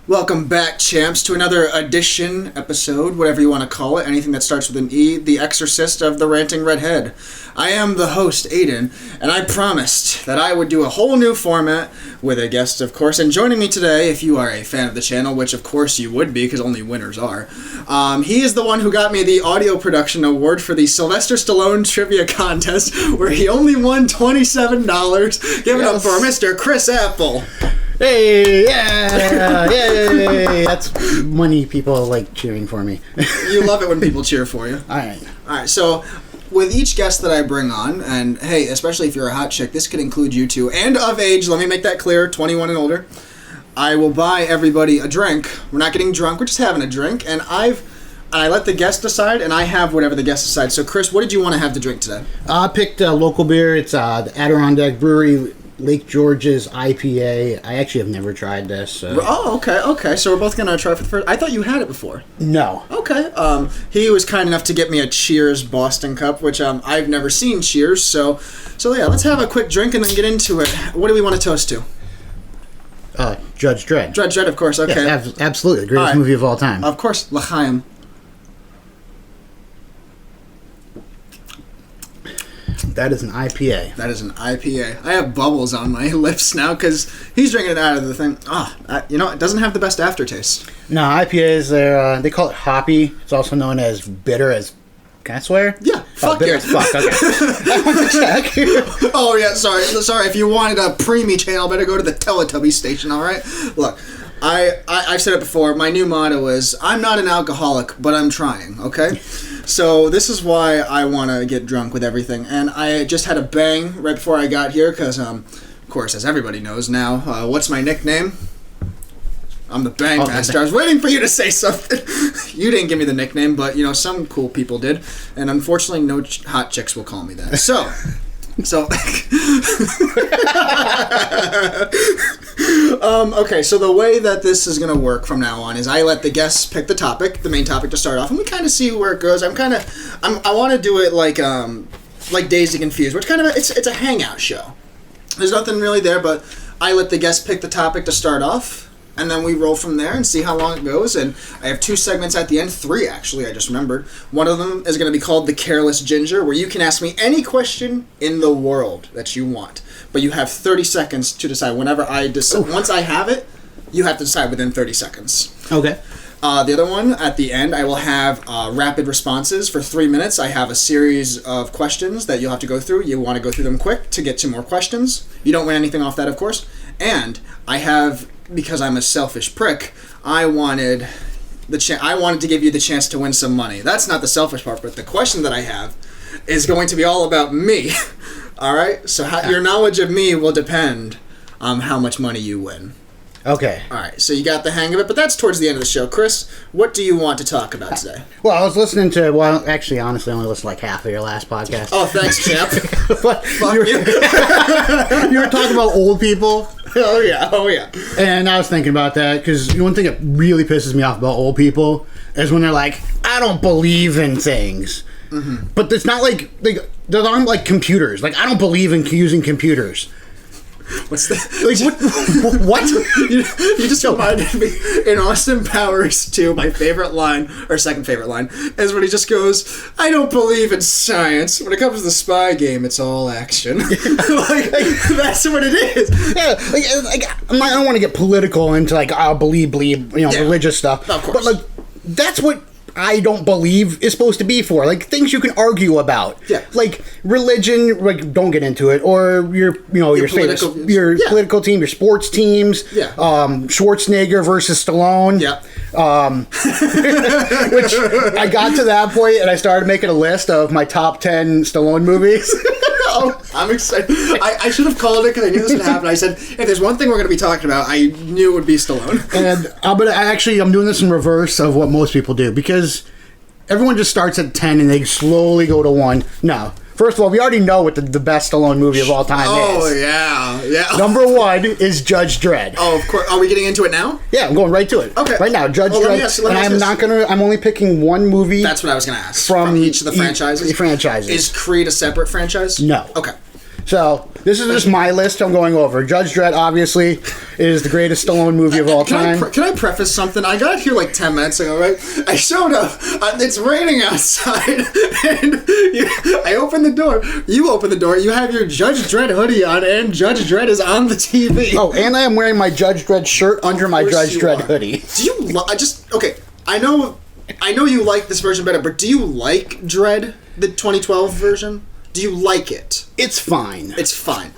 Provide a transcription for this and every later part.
Welcome back, champs, to another episode, whatever you want to call it, anything that starts with an E, the exorcist of the ranting redhead. I am the host, Aiden, and I promised that I would do a whole new format with a guest, of course, and joining me today, if you are a fan of the channel, which of course you would be, because only winners are, he is the one who got me the audio production award for the Sylvester Stallone trivia contest, where he only won $27. Give it up for Mr. Chris Apple. Hey, yeah, yay! That's money people like cheering for me. You love it when people cheer for you. All right, so with each guest that I bring on, and hey, especially if you're a hot chick, this could include you too, and of age, let me make that clear, 21 and older, I will buy everybody a drink. We're not getting drunk, we're just having a drink, and I let the guest decide, and I have whatever the guest decides. So Chris, what did you want to have to drink today? I picked a local beer. It's the Adirondack Brewery Lake George's IPA. I actually have never tried this. So. Oh, okay. So we're both going to try for the first... I thought you had it before. No. Okay. He was kind enough to get me a Cheers Boston Cup, which I've never seen Cheers. So yeah, let's have a quick drink and then get into it. What do we want to toast to? Judge Dredd. Judge Dredd, of course. Okay. Yeah, absolutely. The greatest movie of all time. Of course. L'chaim. That is an IPA. I have bubbles on my lips now because he's drinking it out of the thing. It doesn't have the best aftertaste. No, IPAs, they call it hoppy. It's also known as bitter as... Can I swear? Yeah. Fuck bitter as fuck. Okay. I want to check. Oh, yeah. Sorry. If you wanted a preemie channel, better go to the Teletubby station, all right? Look, I've said it before. My new motto is, I'm not an alcoholic, but I'm trying, okay? So this is why I want to get drunk with everything. And I just had a bang right before I got here because, of course, as everybody knows now, what's my nickname? I'm the Bang Master. I was waiting for you to say something. You didn't give me the nickname, but, some cool people did. And unfortunately, no hot chicks will call me that. So okay, so the way that this is going to work from now on is I let the guests pick the topic, the main topic to start off, and we kind of see where it goes. I want to do it like Dazed and Confused, which it's a hangout show. There's nothing really there, but I let the guests pick the topic to start off, and then we roll from there and see how long it goes. And I have 2 segments at the end, 3 actually, I just remembered. One of them is going to be called The Careless Ginger, where you can ask me any question in the world that you want. But you have 30 seconds to decide. Whenever I decide, once I have it, you have to decide within 30 seconds. Okay. The other one, at the end, I will have rapid responses for 3 minutes. I have a series of questions that you'll have to go through. You want to go through them quick to get to more questions. You don't win anything off that, of course. And I have... because I'm a selfish prick, I wanted to give you the chance to win some money. That's not the selfish part, but the question that I have is going to be all about me. All right? So your knowledge of me will depend on how much money you win. Okay. All right, so you got the hang of it, but that's towards the end of the show. Chris, what do you want to talk about today? Well, I was listening to, actually, honestly, I only listened to like half of your last podcast. Oh, thanks, champ. Fuck you. You were talking about old people. Oh, yeah. And I was thinking about that, because one thing that really pisses me off about old people is when they're like, I don't believe in things. Mm-hmm. But it's not like they're not like computers. Like, I don't believe in using computers. What's that? Like, what? You just reminded me in Austin Powers 2, my favorite line, or second favorite line, is when he just goes, I don't believe in science. When it comes to the spy game, it's all action. That's what it is. Yeah, I don't want to get political into I'll believe, religious stuff. Of course. But that's what I don't believe is supposed to be for. Like, things you can argue about. Yeah. Like, religion, don't get into it. Or your political team, your sports teams. Yeah. Schwarzenegger versus Stallone. Yeah. Which I got to that point and I started making a list of my top 10 Stallone movies. Oh, I'm excited. I should have called it because I knew this would happen. I said, if there's one thing we're going to be talking about, I knew it would be Stallone. And I'm doing this in reverse of what most people do, because everyone just starts at 10 and they slowly go to 1. No. First of all, we already know what the best Stallone movie of all time is. Oh, yeah. Number 1 is Judge Dredd. Oh, of course. Are we getting into it now? Yeah, I'm going right to it. Okay. Right now, Judge Dredd. I'm only picking one movie. That's what I was going to ask. From each of the franchises? The franchises. Is Creed a separate franchise? No. Okay. So, this is just my list I'm going over. Judge Dredd, obviously, is the greatest Stallone movie of all time. Can I preface something? I got here like 10 minutes ago, right? I showed up. It's raining outside. And I opened the door. You open the door. You have your Judge Dredd hoodie on, and Judge Dredd is on the TV. Oh, and I am wearing my Judge Dredd shirt under my Judge Dredd hoodie. Do you... okay, I know you like this version better, but do you like Dredd, the 2012 version? Do you like it? It's fine. It's fine.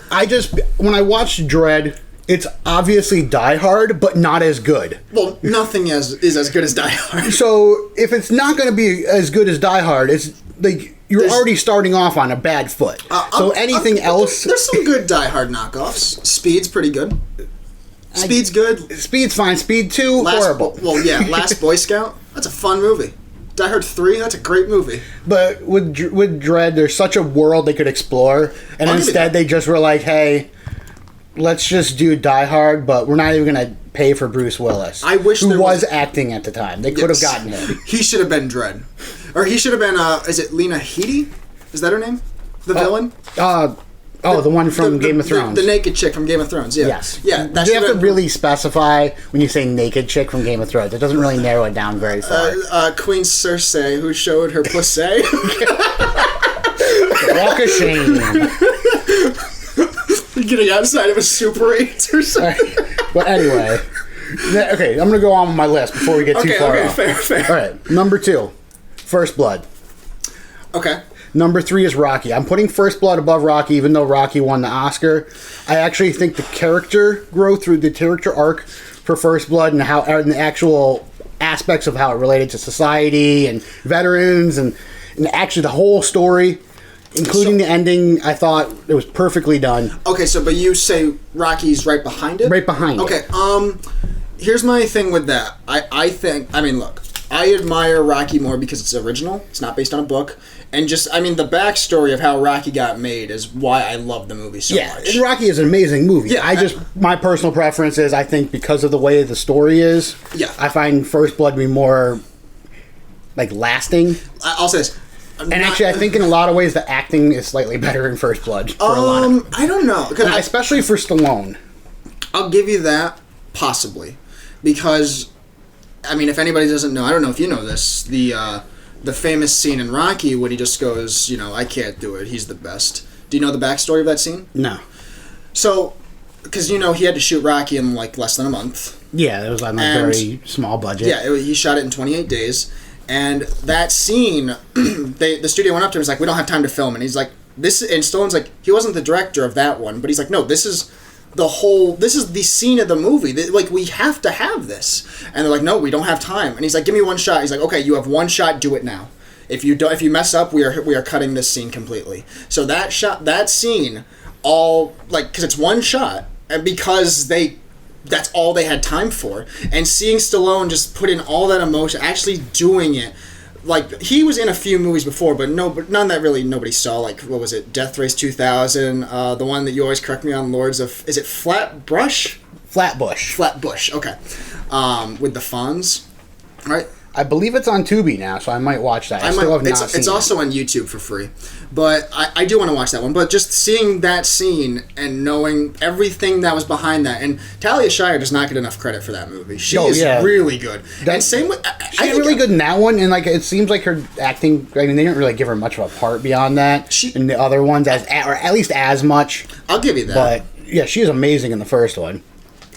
When I watched Dredd, it's obviously Die Hard, but not as good. Well, nothing is as good as Die Hard. So, if it's not going to be as good as Die Hard, it's like you're already starting off on a bad foot. So anything else... There's some good Die Hard knockoffs. Speed's pretty good. Speed's good. Speed's fine. Speed 2, horrible. Last Boy Scout, that's a fun movie. Die Hard 3, that's a great movie. But with Dredd, there's such a world they could explore, and instead they just were like, hey, let's just do Die Hard, but we're not even going to pay for Bruce Willis, who was acting at the time. They could have gotten him. He should have been Dredd. Or he should have been, is it Lena Headey? Is that her name? The villain? The one from Game of Thrones. The naked chick from Game of Thrones, yeah. Yes. Yeah, you have to really specify when you say naked chick from Game of Thrones. It doesn't really narrow it down very far. Queen Cersei, who showed her pussy. Walk of shame. Getting outside of a Super 8 or something. But anyway. Okay, I'm going to go on with my list before we get too far off. Fair. All right, number 2, First Blood. Okay. Number 3 is Rocky. I'm putting First Blood above Rocky, even though Rocky won the Oscar. I actually think the character growth through the character arc for First Blood and the actual aspects of how it related to society and veterans and actually the whole story, including the ending, I thought it was perfectly done. Okay, but you say Rocky's right behind it? Right behind it. Okay, here's my thing with that. Look, I admire Rocky more because it's original. It's not based on a book. And the backstory of how Rocky got made is why I love the movie so much. And Rocky is an amazing movie. Yeah, my personal preference is, I think because of the way the story is, I find First Blood to be more, lasting. I'll say this. I think in a lot of ways the acting is slightly better in First Blood. For a lot of I don't know. Especially for Stallone. I'll give you that, possibly. Because, if anybody doesn't know, I don't know if you know this, the famous scene in Rocky when he just goes, I can't do it, he's the best. Do you know the backstory of that scene? No. So, because, he had to shoot Rocky in, less than a month. Yeah, it was on a very small budget. Yeah, he shot it in 28 days. And that scene, the studio went up to him and was like, we don't have time to film. And he's like, and Stallone's like, he wasn't the director of that one, but he's like, no, this is the scene of the movie. We have to have this. And they're like, no, we don't have time. And he's like, give me one shot. He's like, okay, you have one shot, do it now. If you mess up, we are cutting this scene completely. So that scene, because it's one shot, and because that's all they had time for. And seeing Stallone just put in all that emotion, actually doing it. He was in a few movies before, but none that really nobody saw. What was it? Death Race 2000, the one that you always correct me on, Lords of... Is it Flatbush? Flatbush, okay. With the Fonz, right? I believe it's on Tubi now, so I might watch that. I still have not seen it. It's also on YouTube for free. But I do want to watch that one. But just seeing that scene and knowing everything that was behind that. And Talia Shire does not get enough credit for that movie. She is really good. And same with... She's really good in that one. And it seems like her acting... they didn't really give her much of a part beyond that. In the other ones, or at least as much. I'll give you that. But, yeah, she is amazing in the first one.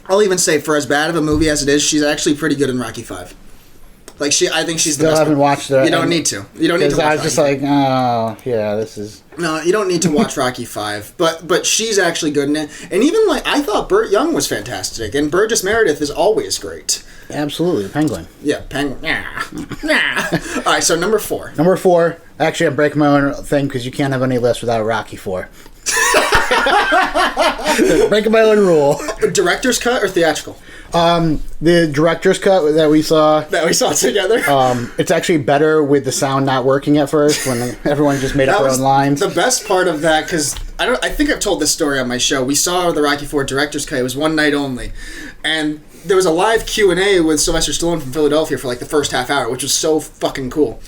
I'll even say, for as bad of a movie as it is, she's actually pretty good in Rocky 5. I think she's the best. Still haven't watched it. You don't need to. You don't need to watch I was just like, oh, yeah, this is... No, you don't need to watch Rocky 5. But she's actually good in it. And even, I thought Burt Young was fantastic. And Burgess Meredith is always great. Absolutely. Penguin. Yeah, Penguin. All right, so number 4. Number 4. Actually, I'm breaking my own thing because you can't have any list without Rocky 4. Breaking my own rule. Director's cut or theatrical? The director's cut that we saw together. It's actually better with the sound not working at first when everyone just made up their own lines. The best part of that, because I think I've told this story on my show. We saw the Rocky IV director's cut. It was one night only, and there was a live Q&A with Sylvester Stallone from Philadelphia for the first half hour, which was so fucking cool.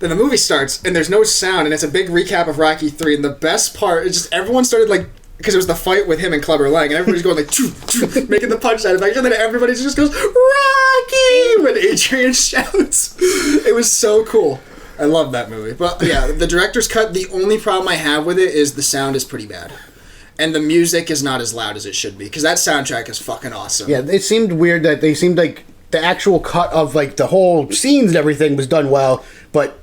Then the movie starts, and there's no sound, and it's a big recap of Rocky 3, and the best part is just everyone started, like, because it was the fight with him and Clubber Lang, and everybody's going, like, choo, choo, making the punchline effect, and then everybody just goes, Rocky! When Adrian shouts. It was so cool. I love that movie. But, yeah, the director's cut, the only problem I have with it is the sound is pretty bad. And the music is not as loud as it should be, because that soundtrack is fucking awesome. Yeah, it seemed weird that they seemed like the actual cut of, like, the whole scenes and everything was done well, but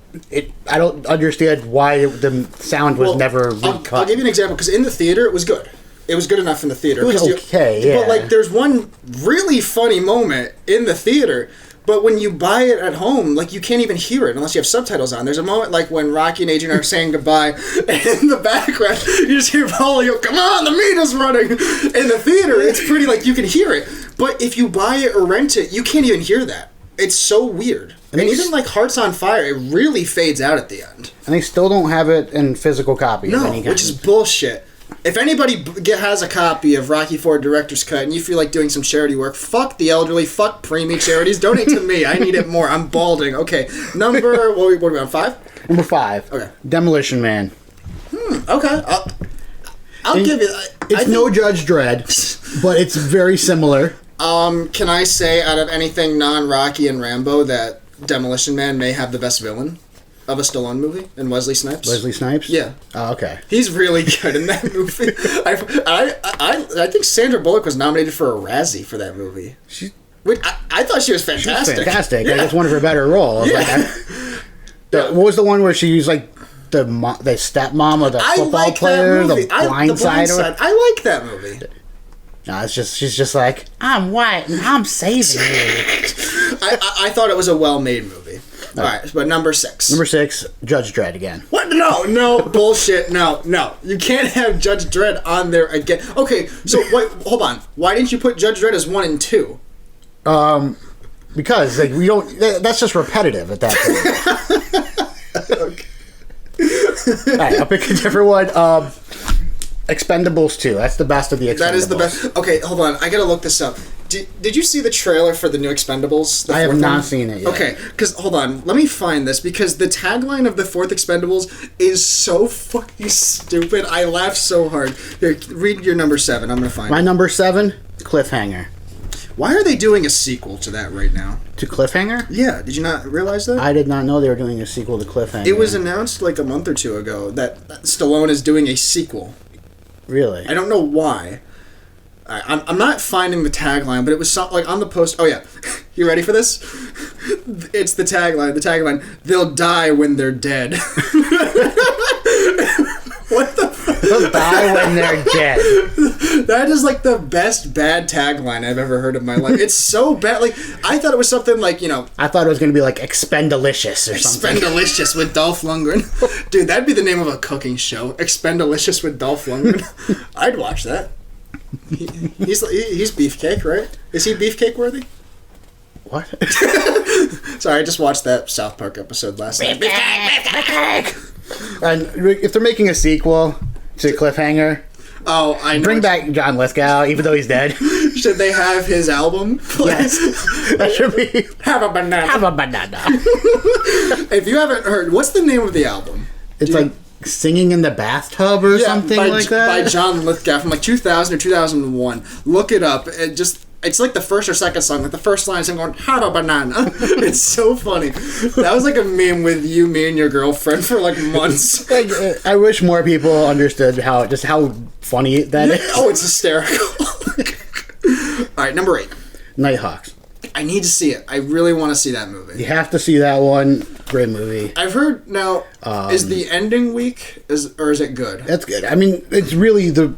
I don't understand why the sound was never recut. I'll give you an example, because in the theater, it was good. It was good enough in the theater. It was okay, yeah. But, like, there's one really funny moment in the theater, but when you buy it at home, like, you can't even hear it unless you have subtitles on. There's a moment, like, when Rocky and Adrian are saying goodbye, and in the background, you just hear Paulie go, come on, the meat is running! In the theater, it's pretty, like, you can hear it. But if you buy it or rent it, you can't even hear that. It's so weird. And even, like, Hearts on Fire, it really fades out at the end. And they still don't have it in physical copy of any kind. Which is bullshit. If anybody has a copy of Rocky IV Director's Cut and you feel like doing some charity work, fuck the elderly, fuck preemie charities, donate to me. I need it more. I'm balding. Okay, number, what are we on, 5? Number 5. Okay. Demolition Man. Okay. I'll give you... It's no Judge Dredd, but it's very similar. Can I say, out of anything non-Rocky and Rambo, that Demolition Man may have the best villain of a Stallone movie, in Wesley Snipes? Wesley Snipes? Yeah. Oh, okay. He's really good in that movie. I think Sandra Bullock was nominated for a Razzie for that movie. I thought she was fantastic. She was fantastic. Yeah. I just wanted her better role. Yeah. What was the one where she was like the stepmom of the football player, the Blind Side? I like that movie. No, she's just like, I'm white and I'm saving you. I thought it was a well-made movie. All right, but number 6. Number 6, Judge Dredd again. What? No, bullshit. No. You can't have Judge Dredd on there again. Okay, so hold on. Why didn't you put Judge Dredd as 1 and 2? Because like we don't. That's just repetitive at that point. Okay. All right, I'll pick a different one. Expendables 2. That's the best of the Expendables. That is the best. Okay, hold on. I gotta look this up. Did you see the trailer for the new Expendables? I have not seen it yet. Okay, because, hold on. Let me find this, because the tagline of the 4th Expendables is so fucking stupid. I laughed so hard. Here, read your number 7. I'm gonna find it. My number 7, Cliffhanger. Why are they doing a sequel to that right now? To Cliffhanger? Yeah, did you not realize that? I did not know they were doing a sequel to Cliffhanger. It was announced like a month or two ago that Stallone is doing a sequel. Really? I don't know why. I'm not finding the tagline, but it was like on the post. Oh yeah, you ready for this? It's the tagline. The tagline: "They'll die when they're dead." What the fuck? They'll die when they're dead. That is like the best bad tagline I've ever heard in my life. It's so bad. Like, I thought it was something like, I thought it was going to be like Expendalicious or something. Expendalicious with Dolph Lundgren. Dude, that'd be the name of a cooking show. Expendalicious with Dolph Lundgren. I'd watch that. He's beefcake, right? Is he beefcake worthy? What? Sorry, I just watched that South Park episode last night. Beefcake! And if they're making a sequel to Cliffhanger, I know. Bring back John Lithgow, even though he's dead. Should they have his album? Yes. That should be. Have a banana. Have a banana. If you haven't heard, what's the name of the album? It's like Singing in the Bathtub or something like that? By John Lithgow from like 2000 or 2001. Look it up. It's like the first or second song. Like the first line is him going, have a banana. It's so funny. That was like a meme with you, me, and your girlfriend for like months. I wish more people understood how funny that is. Oh, it's hysterical. All right, number 8. Nighthawks. I need to see it. I really want to see that movie. You have to see that one. Great movie. I've heard now. Is the ending weak? Or is it good? That's good. I mean, it's really the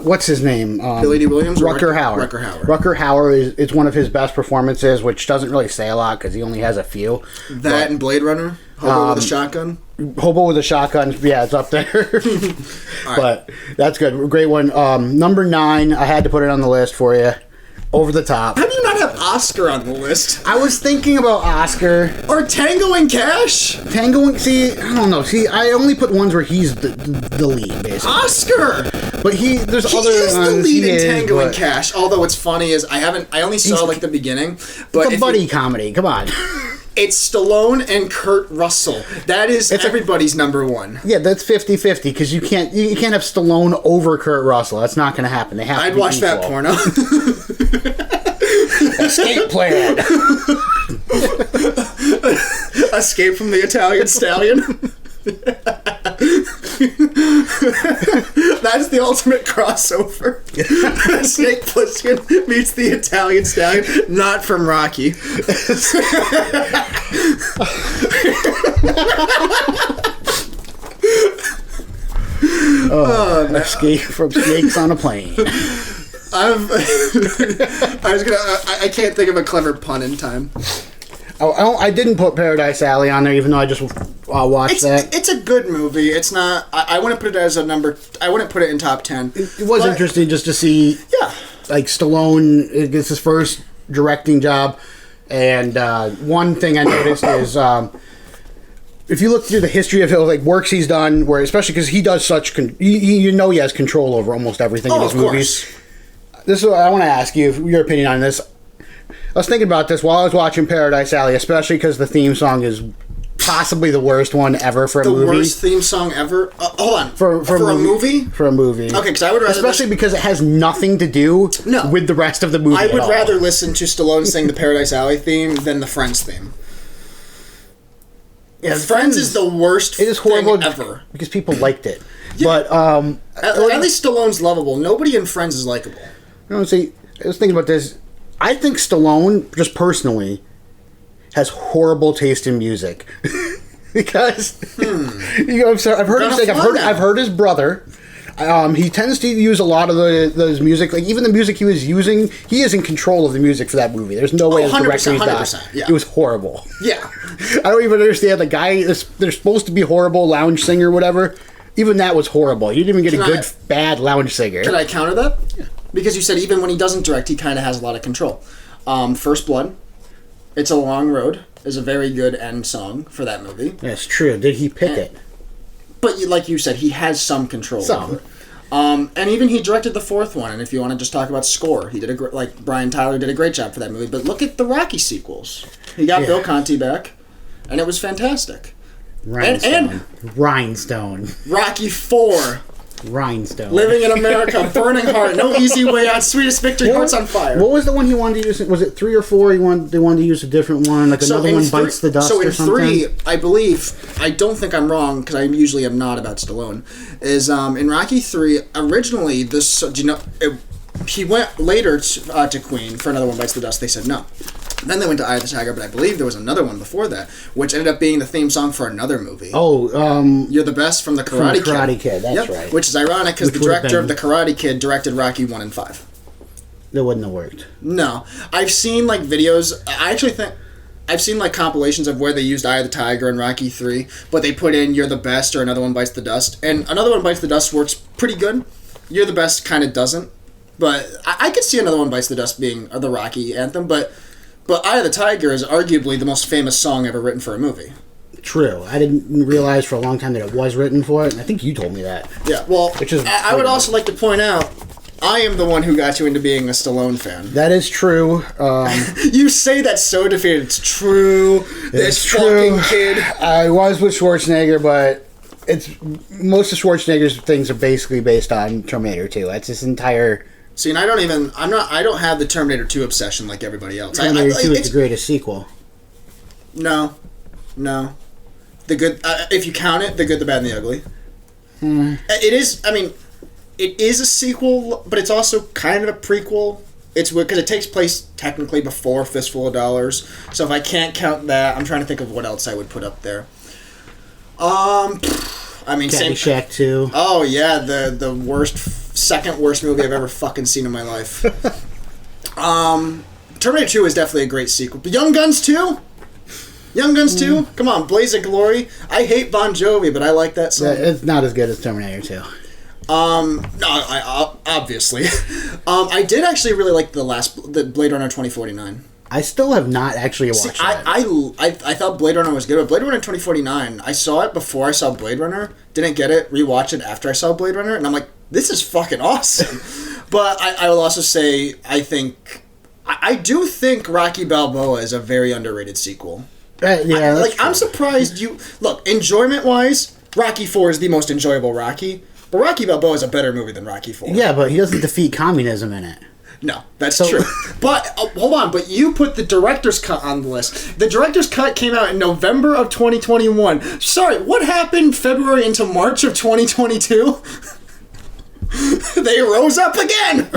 what's his name? Billy D. Williams. Rutger Hauer. Rutger Hauer is one of his best performances, which doesn't really say a lot because he only has a few. That and Blade Runner. Hobo with a Shotgun. Hobo with a Shotgun. Yeah, it's up there. Right. But that's good. Great one. Number 9. I had to put it on the list for you. Over the Top. How do you not have Oscar on the list? I was thinking about Oscar. Or Tango and Cash? See, I don't know. See, I only put ones where he's the lead, basically. Oscar! But there's other is the ones. lead in Tango and Cash. Although what's funny is I only saw like the beginning. But it's a buddy comedy. Come on. It's Stallone and Kurt Russell. That is everybody's number one. Yeah, that's 50-50 because you can't have Stallone over Kurt Russell. That's not going to happen. They have I'd to be watch equal. that porno. Escape plan. Escape from the Italian Stallion. That's the ultimate crossover. Snake Plissken meets the Italian Stallion, not from Rocky. Escape from snakes on a plane. I can't think of a clever pun in time. I didn't put Paradise Alley on there, even though I just watched that. It's a good movie. It's not. I wouldn't put it as a number. I wouldn't put it in top 10. It was interesting just to see. Yeah. Like Stallone, it's his first directing job, and one thing I noticed is if you look through the history of works he's done, where especially because he does such, he has control over almost everything in his movies. This is what I want to ask you your opinion on this. I was thinking about this while I was watching Paradise Alley, especially because the theme song is possibly the worst one ever for a movie. The worst theme song ever? Hold on. For a movie? For a movie. Okay, because I would rather... Especially because it has nothing to do with the rest of the movie. I would rather listen to Stallone sing the Paradise Alley theme than the Friends theme. Yeah, Friends is the worst it is horrible thing ever. Because people liked it. Yeah. But at least Stallone's lovable. Nobody in Friends is likable. I was thinking about this. I think Stallone, just personally, has horrible taste in music. Because I've heard his brother. He tends to use a lot of those music, like even the music he was using. He is in control of the music for that movie. There's no way as director he's not. Yeah. It was horrible. Yeah, I don't even understand the guy. They're supposed to be horrible lounge singer, whatever. Even that was horrible. You didn't even get bad lounge singer. Can I counter that? Yeah. Because you said even when he doesn't direct, he kind of has a lot of control. First Blood, It's a Long Road is a very good end song for that movie. That's true. Did he pick it? But like you said, he has some control over it. And even he directed the fourth one. And if you want to just talk about score, he did Brian Tyler did a great job for that movie. But look at the Rocky sequels. He got Bill Conti back, and it was fantastic. Rhinestone. Rocky 4. Rhinestone. Living in America, Burning Heart, No Easy Way Out, Sweetest Victory, Hearts on Fire. What was the one he wanted to use? Was it 3 or 4? They wanted to use a different one, like another one bites the dust or something? So in 3, I believe, I don't think I'm wrong, because I usually am not about Stallone, is in Rocky 3, originally, he went later to Queen for Another One Bites the Dust. They said no. Then they went to Eye of the Tiger, but I believe there was another one before that, which ended up being the theme song for another movie. You're the Best from the Karate Kid. That's right. Which is ironic because the director of the Karate Kid directed Rocky 1 and 5. That wouldn't have worked. No, I've seen videos. I actually think I've seen compilations of where they used Eye of the Tiger and Rocky 3, but they put in You're the Best or Another One Bites the Dust, and Another One Bites the Dust works pretty good. You're the Best kind of doesn't, but I could see Another One Bites the Dust being the Rocky anthem, But Eye of the Tiger is arguably the most famous song ever written for a movie. True. I didn't realize for a long time that it was written for it, and I think you told me that. Yeah, well, I would also like to point out, I am the one who got you into being a Stallone fan. That is true. You say that so defeated. It's true. This fucking kid. I was with Schwarzenegger, but most of Schwarzenegger's things are basically based on Terminator 2. That's his entire... See, and I don't have the Terminator 2 obsession like everybody else. Terminator 2 is the greatest sequel. No. The good, if you count it, The Good, the Bad, and the Ugly. It is, it is a sequel, but it's also kind of a prequel. It's because it takes place technically before Fistful of Dollars. So if I can't count that, I'm trying to think of what else I would put up there. Caddyshack 2. Oh yeah, the second worst movie I've ever fucking seen in my life. Terminator 2 is definitely a great sequel. But Young Guns 2? Young Guns 2? Come on, Blaze of Glory. I hate Bon Jovi, but I like that song. It's not as good as Terminator 2. No, obviously. I did actually really like the Blade Runner 2049. I still have not actually watched that. I thought Blade Runner was good, but Blade Runner 2049, I saw it before I saw Blade Runner, didn't get it, rewatched it after I saw Blade Runner, and I'm like, this is fucking awesome. But I will also say, I do think Rocky Balboa is a very underrated sequel. Yeah, like I'm surprised you look enjoyment wise. Rocky 4 is the most enjoyable Rocky, but Rocky Balboa is a better movie than Rocky 4. Yeah, but he doesn't defeat communism in it. No, that's true. But hold on, but you put the director's cut on the list. The director's cut came out in November of 2021. Sorry, what happened February into March of 2022? They rose up again.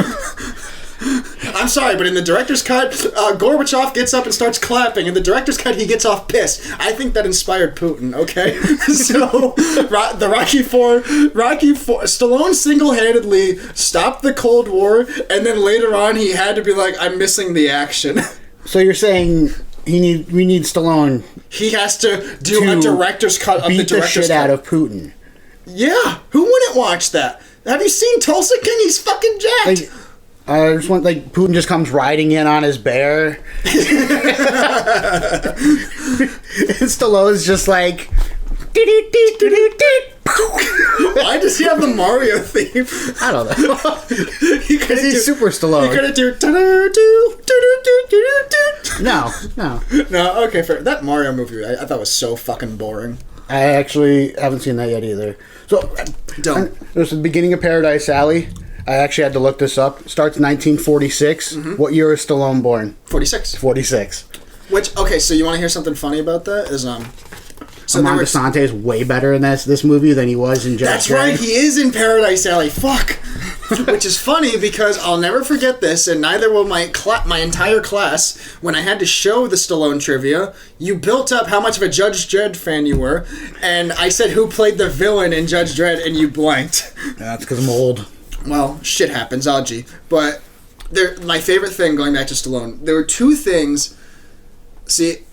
I'm sorry, but in the director's cut, Gorbachev gets up and starts clapping. In the director's cut, he gets off pissed. I think that inspired Putin, okay? So, the Rocky 4, Stallone single-handedly stopped the Cold War, and then later on, he had to be like, I'm missing the action. So you're saying we need Stallone. He has to do a director's cut of the director's cut. Beat the shit out of Putin. Yeah, who wouldn't watch that? Have you seen Tulsa King? He's fucking jacked. Like, I just want, like, Putin just comes riding in on his bear. And Stallone's just like... Why does he have the Mario theme? I don't know. Because he's Super Stallone. You're gonna do... No, okay, fair. That Mario movie I thought was so fucking boring. I actually haven't seen that yet either. So, there's the beginning of Paradise Alley. I actually had to look this up. It starts 1946. Mm-hmm. What year is Stallone born? 46. 46. Which, okay, so you want to hear something funny about that? So Amon DeSante is way better in this movie than he was in Judge Dredd. That's right, he is in Paradise Alley. Fuck. Which is funny because I'll never forget this, and neither will my entire class. When I had to show the Stallone trivia, you built up how much of a Judge Dredd fan you were, and I said who played the villain in Judge Dredd, and you blanked. That's because I'm old. Well, shit happens, Algie. But my favorite thing, going back to Stallone, there were two things,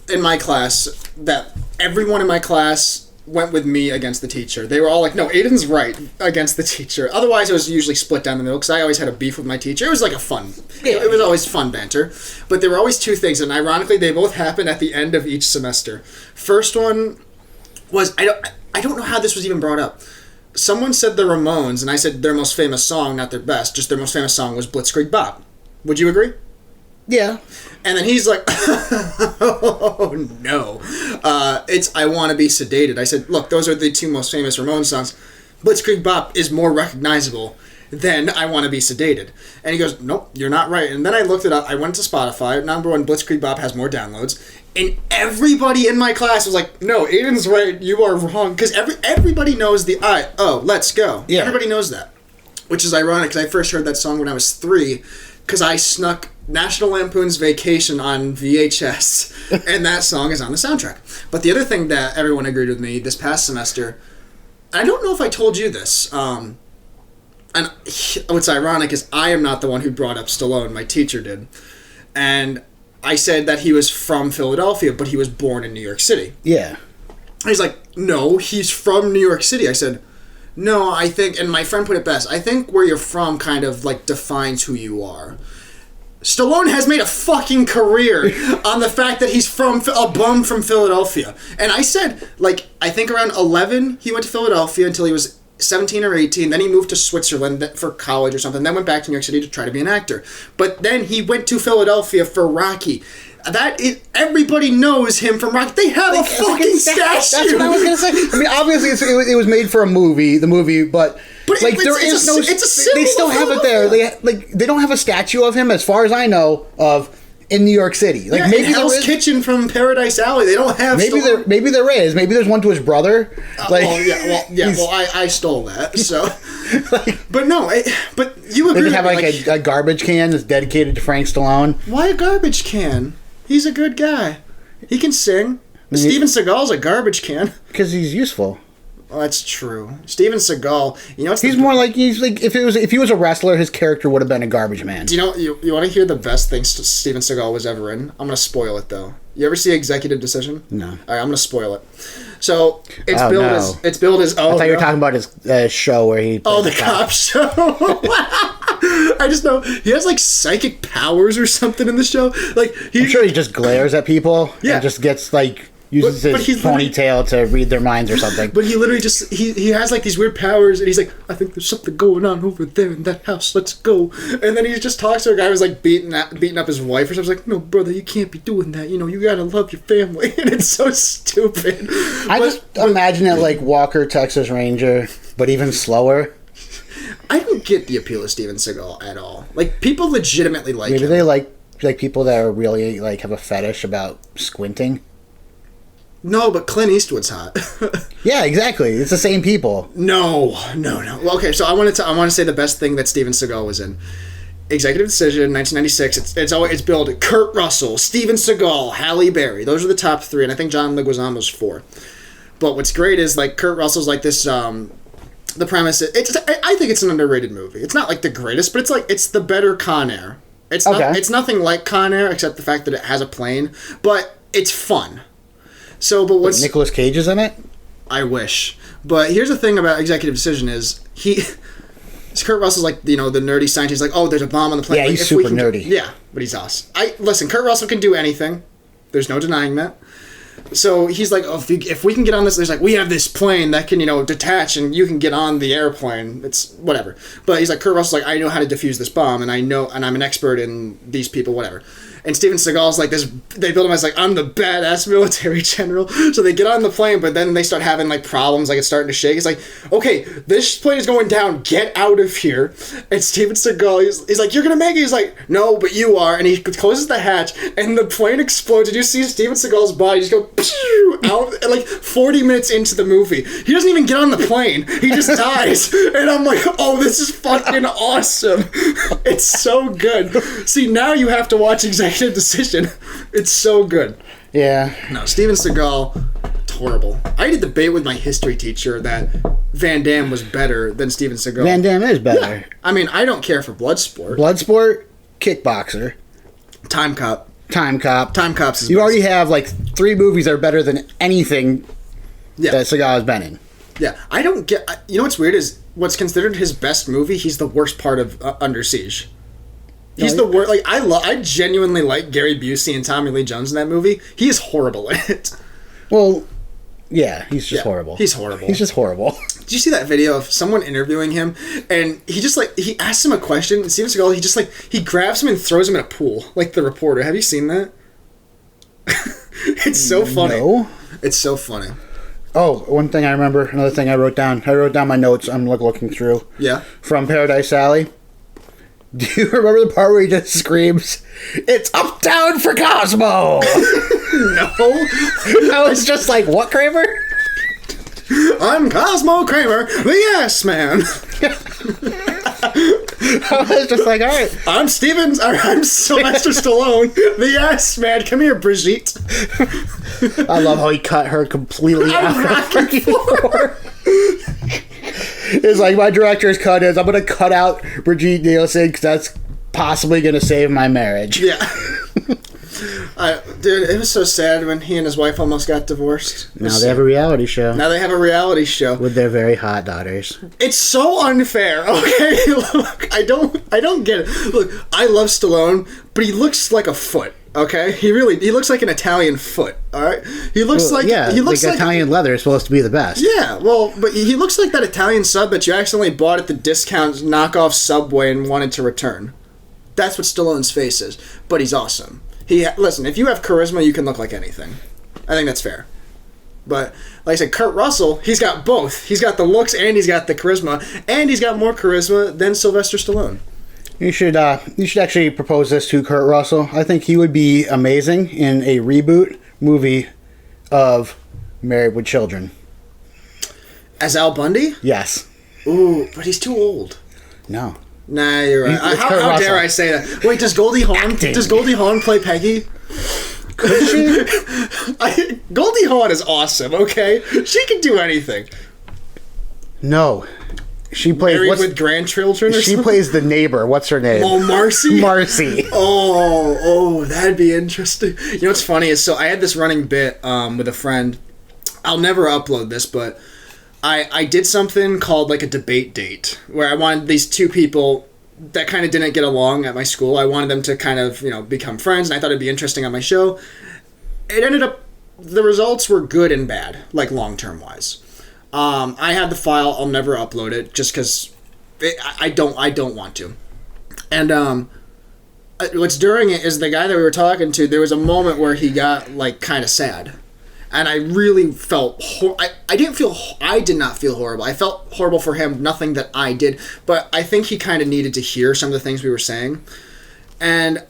in my class, that everyone in my class went with me against the teacher. They were all like, no, Aiden's right against the teacher. Otherwise, it was usually split down the middle, because I always had a beef with my teacher. It was like it was always fun banter. But there were always two things, and ironically, they both happened at the end of each semester. First one was, I don't know how this was even brought up. Someone said the Ramones, and I said their most famous song, not their best, just their most famous song was Blitzkrieg Bop. Would you agree? Yeah. And then he's like, oh, no. It's I Want to Be Sedated. I said, look, those are the two most famous Ramones songs. Blitzkrieg Bop is more recognizable than I Want to Be Sedated. And he goes, nope, you're not right. And then I looked it up. I went to Spotify. Number one, Blitzkrieg Bop has more downloads. And everybody in my class was like, no, Aiden's right, you are wrong. Because everybody knows let's go. Yeah. Everybody knows that. Which is ironic, because I first heard that song when I was 3, because I snuck National Lampoon's Vacation on VHS, and that song is on the soundtrack. But the other thing that everyone agreed with me this past semester, I don't know if I told you this, and what's ironic is I am not the one who brought up Stallone, my teacher did. And I said that he was from Philadelphia, but he was born in New York City. Yeah. He's like, no, he's from New York City. I said, no, I think, and my friend put it best, I think where you're from kind of like defines who you are. Stallone has made a fucking career on the fact that he's a bum from Philadelphia. And I said, like, I think around 11, he went to Philadelphia until he was 17 or 18. Then he moved to Switzerland for college or something. Then went back to New York City to try to be an actor. But then he went to Philadelphia for Rocky. Everybody knows him from Rocky. They have a fucking statue. That's what I was gonna say. I mean, obviously, it was made for a movie. The movie, but like there is no. It's a symbol. They still have it there. They don't have a statue of him, as far as I know of, in New York City. Like maybe in Hell's Kitchen from Paradise Alley. They don't have. Maybe there is. Maybe there's one to his brother. I stole that. So, but no, but you agree. They could have like a garbage can that's dedicated to Frank Stallone. Why a garbage can? He's a good guy. He can sing. Steven Seagal's a garbage can. Because he's useful. Well, that's true. Steven Seagal, he's like if he was a wrestler, his character would have been a garbage man. Do you know you want to hear the best thing Steven Seagal was ever in? I'm gonna spoil it though. You ever see Executive Decision? No. All right, I'm gonna spoil it. So it's billed as. I thought you were talking about his show where he. Oh, the cop show. I just know he has like psychic powers or something in the show. Like I'm sure he just glares at people. Yeah. And just gets like Uses But his he's literally- ponytail to read their minds or something. But he literally just he has like these weird powers, and he's like, I think there's something going on over there in that house. Let's go. And then he just talks to a guy who's like beating up his wife or something. He's like, no, brother, you can't be doing that. You know, you gotta love your family. And it's so stupid. I just imagine it like Walker, Texas Ranger, but even slower. I don't get the appeal of Steven Seagal at all. Like, people legitimately like Maybe him. they like people that are really like have a fetish about squinting. No, but Clint Eastwood's hot. Yeah, exactly. It's the same people. No. Well, okay, so I want to say the best thing that Steven Seagal was in. Executive Decision, 1996. It's billed Kurt Russell, Steven Seagal, Halle Berry. Those are the top three, and I think John Leguizamo's 4. But what's great is like Kurt Russell's like this. The premise. I think it's an underrated movie. It's not like the greatest, but it's the better Con Air. It's nothing like Con Air except the fact that it has a plane, but it's fun. So, but what's Nicolas Cage is in it? I wish. But here's the thing about Executive Decision is Kurt Russell's like, the nerdy scientist. He's like, oh, there's a bomb on the plane. Yeah, like, he's super nerdy. Yeah, but he's awesome. Listen, Kurt Russell can do anything. There's no denying that. So he's like, oh, if we can get on this, there's like, we have this plane that can, detach and you can get on the airplane. It's whatever. But he's like, Kurt Russell's like, I know how to defuse this bomb and I'm an expert in these people, whatever. And Steven Seagal's like this, they build him as like, I'm the badass military general. So they get on the plane, but then they start having like problems, like it's starting to shake. It's like, okay, this plane is going down, get out of here. And Steven Seagal, he's like, you're gonna make it. He's like, no, but you are. And he closes the hatch and the plane explodes. And you see Steven Seagal's body just go pew, out like 40 minutes into the movie. He doesn't even get on the plane. He just dies. And I'm like, oh, this is fucking awesome. It's so good. See, now you have to watch Executive Decision. It's so good. Yeah. No, Steven Seagal, it's horrible. I had a debate with my history teacher that Van Damme was better than Steven Seagal. Van Damme is better. Yeah. I mean, I don't care for Bloodsport. Bloodsport, Kickboxer, Time Cop. Time Cop. Time Cop's You best. already have like 3 movies that are better than anything that Seagal has been in. Yeah, I don't get... You know what's weird is what's considered his best movie, he's the worst part of Under Siege. He's the worst. Like, I genuinely like Gary Busey and Tommy Lee Jones in that movie. He is horrible in it. Well, yeah, he's just horrible. He's horrible. He's just horrible. Did you see that video of someone interviewing him, and he asks him a question, and Steven Seagal, he grabs him and throws him in a pool, like the reporter. Have you seen that? It's so funny. No. It's so funny. Oh, one thing I remember, another thing I wrote down. I wrote down my notes. I'm looking through. Yeah. From Paradise Alley. Do you remember the part where he just screams, "It's up down for Cosmo"? No. I was just like, what, Kramer? I'm Cosmo Kramer, the Yes Man. I was just like, all right. I'm Sylvester Stallone, the Yes Man. Come here, Brigitte. I love how he cut her completely out. It's like, my director's cut is, I'm going to cut out Brigitte Nielsen because that's possibly going to save my marriage. Yeah. Dude, it was so sad when he and his wife almost got divorced. Now they have a reality show. Now they have a reality show. With their very hot daughters. It's so unfair, okay? Look, I don't get it. Look, I love Stallone, but he looks like a foot, okay? He looks like an Italian foot, alright? He looks like... Yeah, he looks like Italian leather is supposed to be the best. Yeah, well, but he looks like that Italian sub that you accidentally bought at the discount knockoff Subway and wanted to return. That's what Stallone's face is, but he's awesome. Listen, if you have charisma, you can look like anything. I think that's fair. But, like I said, Kurt Russell, he's got both. He's got the looks and he's got the charisma. And he's got more charisma than Sylvester Stallone. You should actually propose this to Kurt Russell. I think he would be amazing in a reboot movie of Married with Children. As Al Bundy? Yes. Ooh, but he's too old. No. Nah, you're right. How dare I say that? Wait, does Goldie Hawn play Peggy? Could she? Goldie Hawn is awesome, okay? She can do anything. No. She plays... Married with grandchildren or She something? plays the neighbor. What's her name? Oh, Marcy? Marcy. Oh, that'd be interesting. You know what's funny is, so I had this running bit with a friend. I'll never upload this, but... I did something called like a debate date where I wanted these two people that kind of didn't get along at my school. I wanted them to kind of, become friends, and I thought it'd be interesting on my show. It ended up the results were good and bad, like long-term wise. I have the file. I'll never upload it just because I don't want to. And what's during it is the guy that we were talking to, there was a moment where he got like kind of sad. And I really felt I did not feel horrible. I felt horrible for him, nothing that I did, but I think he kind of needed to hear some of the things we were saying. And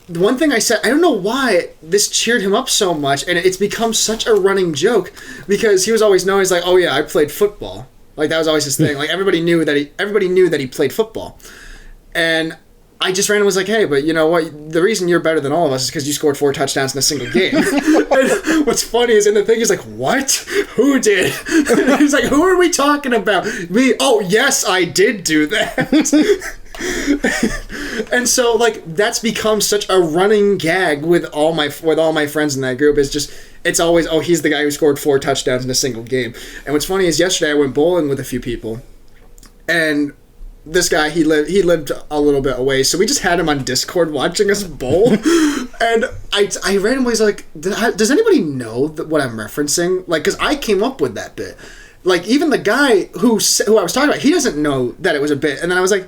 the one thing I said, I don't know why this cheered him up so much, and it's become such a running joke because he was always known as like, oh yeah, I played football. Like that was always his thing. Like everybody knew that he played football. And I just randomly was like, hey, but you know what? The reason you're better than all of us is because you scored 4 touchdowns in a single game. And what's funny is in the thing, he's like, what? Who did? He's like, who are we talking about? Me? Oh, yes, I did do that. And so, like, that's become such a running gag with all my friends in that group. It's always, oh, he's the guy who scored 4 touchdowns in a single game. And what's funny is yesterday I went bowling with a few people, and this guy, he lived a little bit away, so we just had him on Discord watching us bowl. And I randomly was like, does anybody know what I'm referencing? Like, because I came up with that bit. Like, even the guy who I was talking about, he doesn't know that it was a bit. And then I was like,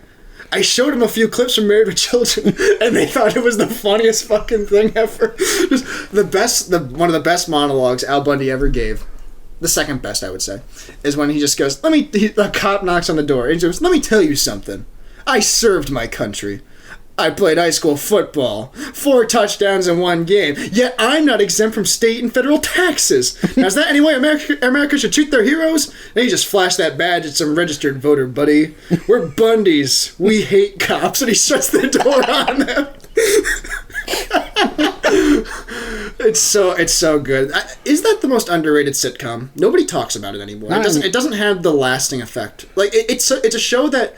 I showed him a few clips from Married with Children, and they thought it was the funniest fucking thing ever. Just one of the best monologues Al Bundy ever gave. The second best, I would say, is when he just goes, a cop knocks on the door, and he goes, let me tell you something. I served my country. I played high school football. 4 touchdowns in 1 game. Yet I'm not exempt from state and federal taxes. Now, is that any way America should treat their heroes? And he just flashed that badge at some registered voter, buddy. We're Bundys. We hate cops. And he shuts the door on them. It's so good. Is that the most underrated sitcom? Nobody talks about it anymore. It doesn't have the lasting effect. Like it's a show that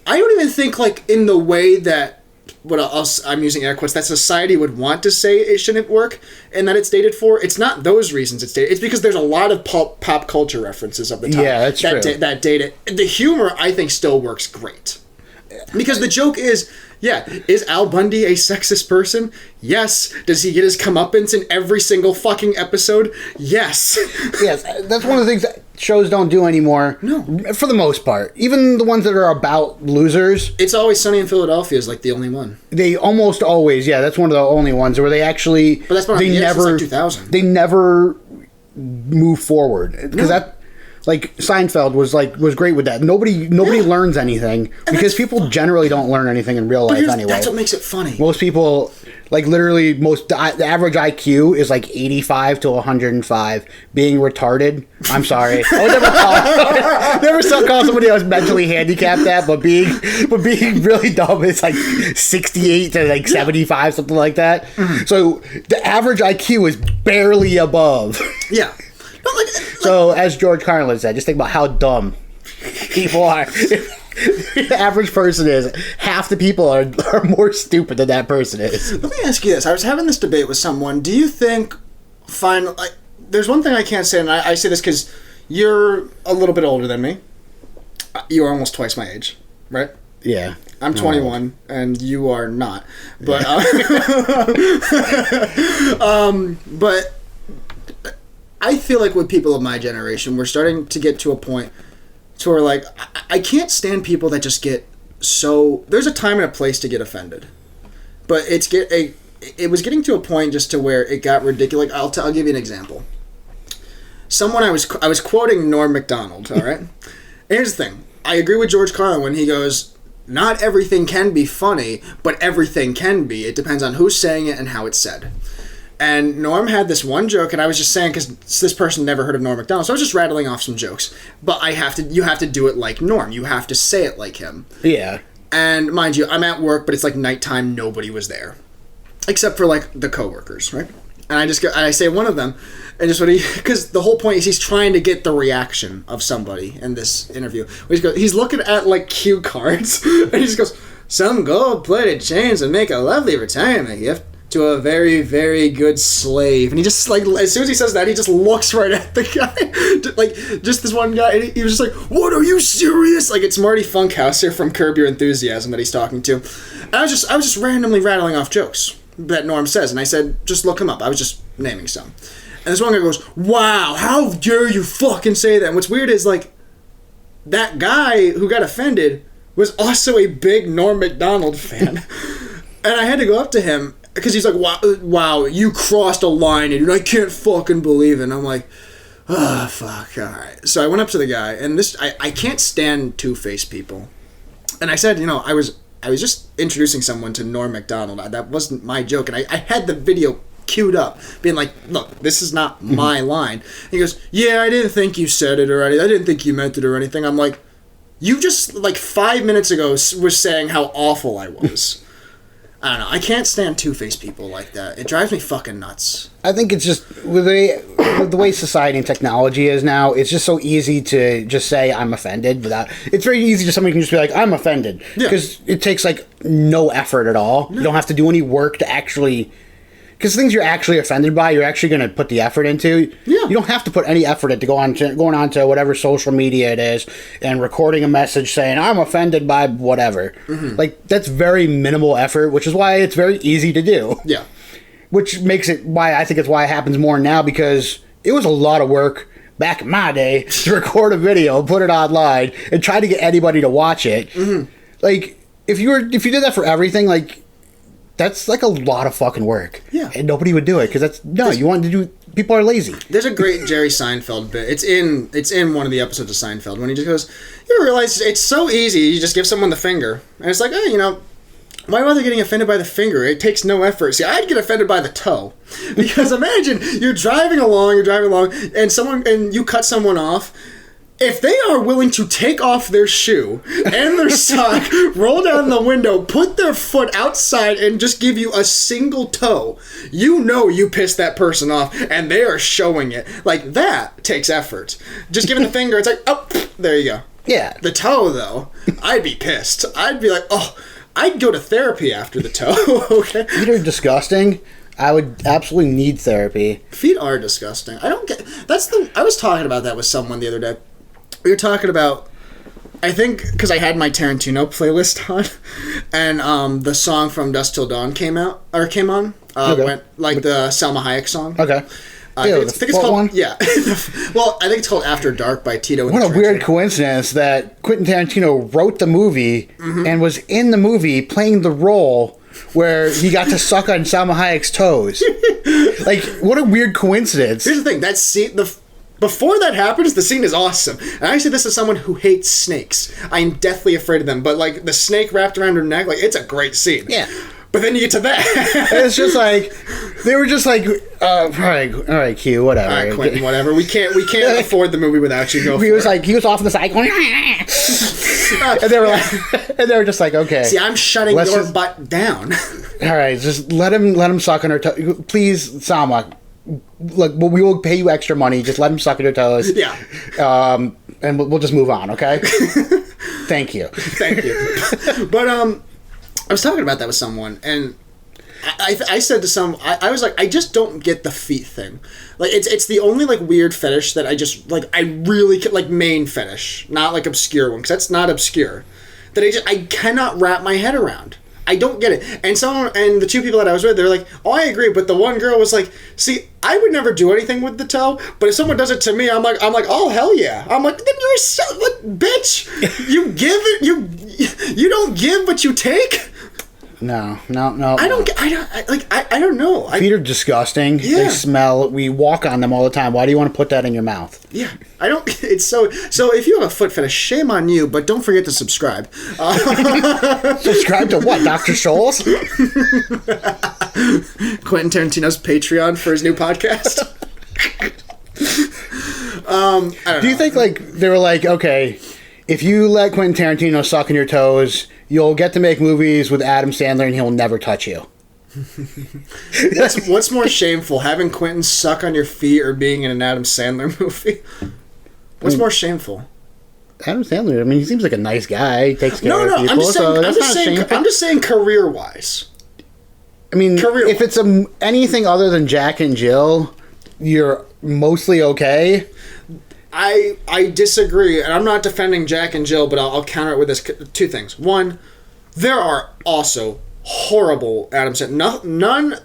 I don't even think like in the way that I'm using air quotes that society would want to say it shouldn't work and that it's dated for. It's not those reasons it's dated. It's because there's a lot of pop culture references of the time. Yeah, that's true. That date it. The humor I think still works great because the joke is. Yeah, is Al Bundy a sexist person? Yes. Does he get his comeuppance in every single fucking episode? Yes. Yes, that's one of the things that shows don't do anymore. No. For the most part. Even the ones that are about losers. It's Always Sunny in Philadelphia is like the only one. They almost always, yeah, that's one of the only ones where they actually... But that's not like 2000. They never move forward. Because that... Like Seinfeld was great with that. Nobody learns anything because people generally don't learn anything in real life anyway. That's what makes it funny. Most people, like literally, the average IQ is like 85 to 105. Being retarded, I'm sorry, I would never call somebody else mentally handicapped that, but being really dumb is like 68 to like 75, something like that. Mm-hmm. So the average IQ is barely above. Yeah. So, as George Carlin said, just think about how dumb people are. The average person is. Half the people are more stupid than that person is. Let me ask you this. I was having this debate with someone. Do you think... there's one thing I can't say, and I say this because you're a little bit older than me. You are almost twice my age, right? Yeah. I'm 21, and you are not. But, but... I feel like with people of my generation, we're starting to get to a point to where, like, I can't stand people that just get so... There's a time and a place to get offended. But it was getting to a point just to where it got ridiculous. I'll give you an example. I was quoting Norm Macdonald, all right? Here's the thing. I agree with George Carlin when he goes, not everything can be funny, but everything can be. It depends on who's saying it and how it's said. And Norm had this one joke, and I was just saying, because this person never heard of Norm Macdonald, so I was just rattling off some jokes. But you have to do it like Norm. You have to say it like him. Yeah. And mind you, I'm at work, but it's like nighttime, nobody was there. Except for like the coworkers, right? And I say one of them, and just because the whole point is he's trying to get the reaction of somebody in this interview. He's looking at like cue cards, and he just goes, some gold-plated chains would make a lovely retirement gift to a very, very good slave. And he just, like, as soon as he says that, he just looks right at the guy. Like, just this one guy, and he was just like, what, are you serious? Like, it's Marty Funkhauser from Curb Your Enthusiasm that he's talking to. And I was just randomly rattling off jokes. that Norm says. And I said, just look him up. I was just naming some. And this one guy goes, wow, how dare you fucking say that? And what's weird is, like, that guy who got offended was also a big Norm Macdonald fan. And I had to go up to him because he's like, wow, you crossed a line and I can't fucking believe it. And I'm like, oh, fuck, all right. So I went up to the guy, and I can't stand two-faced people. And I said, I was just introducing someone to Norm Macdonald. That wasn't my joke. And I had the video queued up, being like, look, this is not my line. And he goes, yeah, I didn't think you said it or anything. I didn't think you meant it or anything. I'm like, you just, like, 5 minutes ago was saying how awful I was. I don't know. I can't stand two-faced people like that. It drives me fucking nuts. I think it's just, with the way society and technology is now, it's just so easy to just say, I'm offended, without... It's very easy to somebody can just be like, I'm offended. Because it takes, like, no effort at all. No. You don't have to do any work to actually... Because things you're actually offended by, you're actually going to put the effort into. Yeah. You don't have to put any effort into going on to whatever social media it is and recording a message saying, I'm offended by whatever. Mm-hmm. Like, that's very minimal effort, which is why it's very easy to do. Yeah. Which makes it why I think it's why it happens more now, because it was a lot of work back in my day to record a video, put it online, and try to get anybody to watch it. Mm-hmm. Like, if you did that for everything, like... That's like a lot of fucking work. Yeah. And nobody would do it because you want to do... People are lazy. There's a great Jerry Seinfeld bit. It's in one of the episodes of Seinfeld when he just goes, you realize it's so easy. You just give someone the finger. And it's like, oh, why bother getting offended by the finger? It takes no effort. See, I'd get offended by the toe. Because imagine you're driving along, and you cut someone off. If they are willing to take off their shoe and their sock, roll down the window, put their foot outside, and just give you a single toe, you pissed that person off, and they are showing it. Like, that takes effort. Just giving the finger, it's like, oh, there you go. Yeah. The toe, though, I'd be pissed. I'd be like, oh, I'd go to therapy after the toe, okay? Feet are disgusting. I would absolutely need therapy. Feet are disgusting. I don't get... I was talking about that with someone the other day. We were talking about, I think, because I had my Tarantino playlist on, and the song from Dusk Till Dawn came on. Okay. Went like the Salma Hayek song. Okay. I think it's called one? Yeah. Well, I think it's called After Dark by Tito. What a weird coincidence that Quentin Tarantino wrote the movie and was in the movie playing the role where he got to suck on Salma Hayek's toes. Like, what a weird coincidence. Here's the thing. That scene... Before that happens, the scene is awesome. And I say this as someone who hates snakes. I am deathly afraid of them. But, like, the snake wrapped around her neck, like, it's a great scene. Yeah. But then you get to that. It's just like, they were just like, all right, Q, whatever. All right, Quentin, whatever. We can't afford the movie without you. He was off on the side going, and they were just like, okay. See, I'm shutting your butt down. All right, just let him suck on her toe. Please, Salma. Look, we will pay you extra money. Just let him suck at your toes. Yeah. And we'll just move on, okay? Thank you. Thank you. But I was talking about that with someone, and I said to I was like, I just don't get the feet thing. Like, it's the only, like, weird fetish that I really, like, main fetish, not, like, obscure one, because that's not obscure. That I cannot wrap my head around. I don't get it. And the two people that I was with, they were like, oh, I agree. But the one girl was like, see, I would never do anything with the toe, but if someone does it to me, I'm like, oh, hell yeah. I'm like, then you're bitch. You give it, you don't give, but you take. No. I don't know. Feet are disgusting. Yeah. They smell. We walk on them all the time. Why do you want to put that in your mouth? Yeah. I don't. It's so if you have a foot fetish, shame on you, but don't forget to subscribe. Subscribe to what? Dr. Scholl's? Quentin Tarantino's Patreon for his new podcast. I don't Do you think, like, they were like, okay, if you let Quentin Tarantino suck on your toes, you'll get to make movies with Adam Sandler and he'll never touch you? What's more shameful, having Quentin suck on your feet or being in an Adam Sandler movie? What's more shameful? Adam Sandler, I mean, he seems like a nice guy. He takes care of people. I'm just saying career-wise. I mean, if it's anything other than Jack and Jill, you're mostly okay. I disagree, and I'm not defending Jack and Jill, but I'll counter it with this two things. One, there are also horrible Adam Sandler. None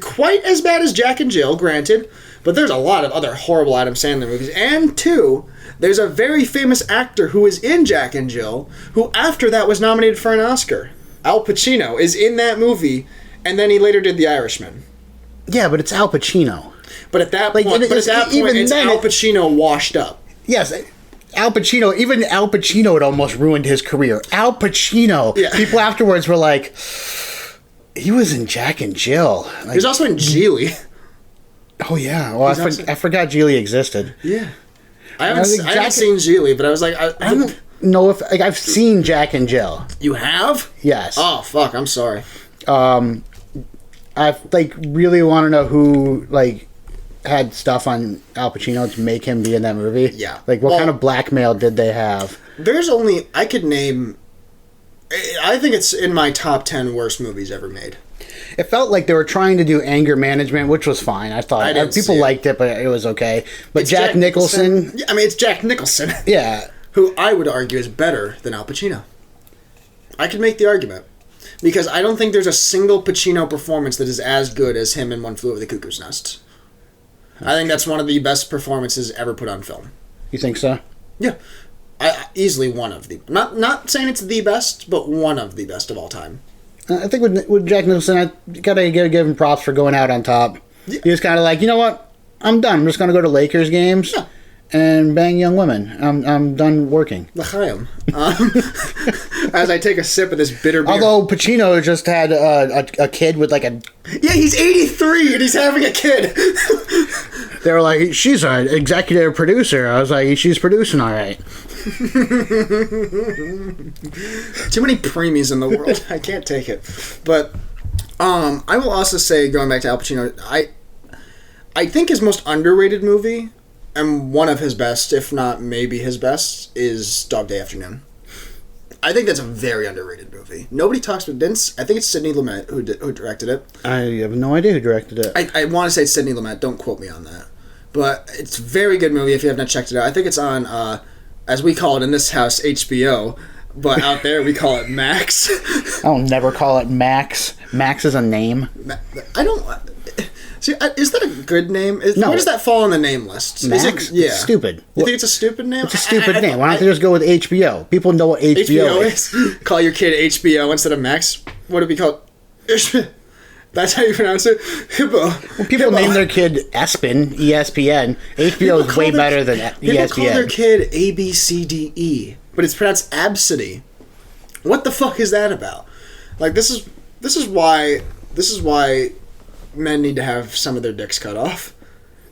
quite as bad as Jack and Jill, granted, but there's a lot of other horrible Adam Sandler movies. And two, there's a very famous actor who is in Jack and Jill, who after that was nominated for an Oscar. Al Pacino is in that movie, and then he later did The Irishman. Yeah, but it's Al Pacino. But at that point, it's Al Pacino washed up. Yes, Al Pacino. Even Al Pacino had almost ruined his career. Al Pacino. Yeah. People afterwards were like, he was in Jack and Jill. Like, he was also in Geely. Oh yeah. Well, I forgot Geely existed. Yeah. I haven't seen Geely, but I was like, I don't know if I've seen Jack and Jill. You have? Yes. Oh fuck! I'm sorry. I really want to know who had stuff on Al Pacino to make him be in that movie. Yeah. What kind of blackmail did they have? I could name. I think it's in my top 10 worst movies ever made. It felt like they were trying to do anger management, which was fine. I thought people liked it, but it was okay. But Jack Nicholson. Yeah, I mean, it's Jack Nicholson. Yeah. Who I would argue is better than Al Pacino. I could make the argument. Because I don't think there's a single Pacino performance that is as good as him in One Flew Over the Cuckoo's Nest. I think that's one of the best performances ever put on film. You think so? Yeah. Easily one of the... Not saying it's the best, but one of the best of all time. I think with Jack Nicholson, I gotta give him props for going out on top. Yeah. He was kind of like, you know what? I'm done. I'm just gonna go to Lakers games and bang young women. I'm done working. L'chaim. As I take a sip of this bitter beer. Although Pacino just had a kid with a... Yeah, he's 83 and he's having a kid. They were like, she's an executive producer. I was like, she's producing all right. Too many premies in the world. I can't take it. But I will also say, going back to Al Pacino, I think his most underrated movie, and one of his best, if not maybe his best, is Dog Day Afternoon. I think that's a very underrated movie. Nobody talks about it. I think it's Sidney Lumet who directed it. I have no idea who directed it. I want to say it's Sidney Lumet. Don't quote me on that. But it's a very good movie if you have not checked it out. I think it's on, as we call it in this house, HBO. But out there we call it Max. I'll never call it Max. Max is a name. I don't... See, is that a good name? No. Where does that fall on the name list? Max? Yeah. It's stupid. You think it's a stupid name? It's a stupid name. Why don't they just go with HBO? People know what HBO is. Call your kid HBO instead of Max. What would it be called? That's how you pronounce it? Hippo. When people name their kid ESPN, ESPN, HBO is way better than ESPN. People call their kid ABCDE, but it's pronounced Absidy. What the fuck is that about? This is why men need to have some of their dicks cut off.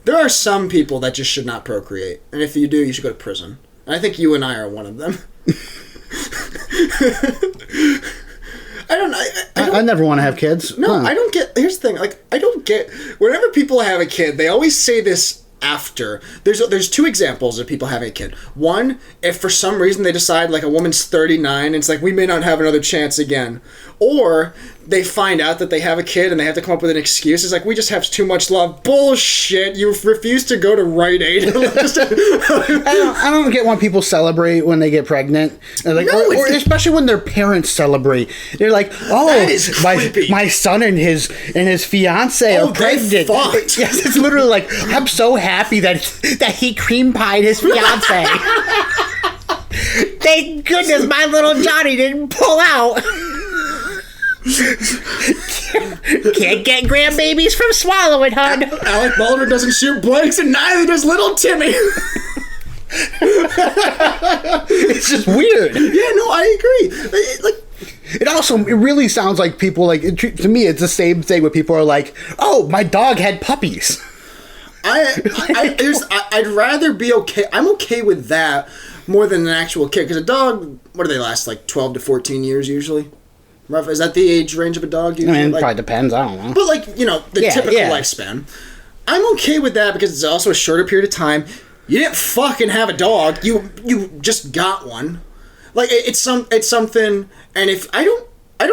There are some people that just should not procreate, and if you do, you should go to prison. And I think you and I are one of them. I never want to have kids. No, I don't get... Here's the thing. I don't get... Whenever people have a kid, they always say this after. There's two examples of people having a kid. One, if for some reason they decide, a woman's 39, and it's we may not have another chance again. Or they find out that they have a kid and they have to come up with an excuse. It's we just have too much love. Bullshit. You refuse to go to Rite Aid. I don't get when people celebrate when they get pregnant. Or especially when their parents celebrate. They're like, oh, my son and his fiance are pregnant. Yes, it's literally I'm so happy that he cream pied his fiance. Thank goodness my little Johnny didn't pull out. Can't get grandbabies from swallowing, hon. Alec Baldwin doesn't shoot blanks, and neither does little Timmy. It's just weird. Yeah, no, I agree. It really sounds like people to me it's the same thing when people are like, oh, my dog had puppies. I'd rather be okay. I'm okay with that more than an actual kid, because a dog, what do they last, 12 to 14 years usually? Is that the age range of a dog usually? I mean, it probably depends. I don't know. But the typical lifespan. I'm okay with that because it's also a shorter period of time. You didn't fucking have a dog. You just got one. It's something. And if I don't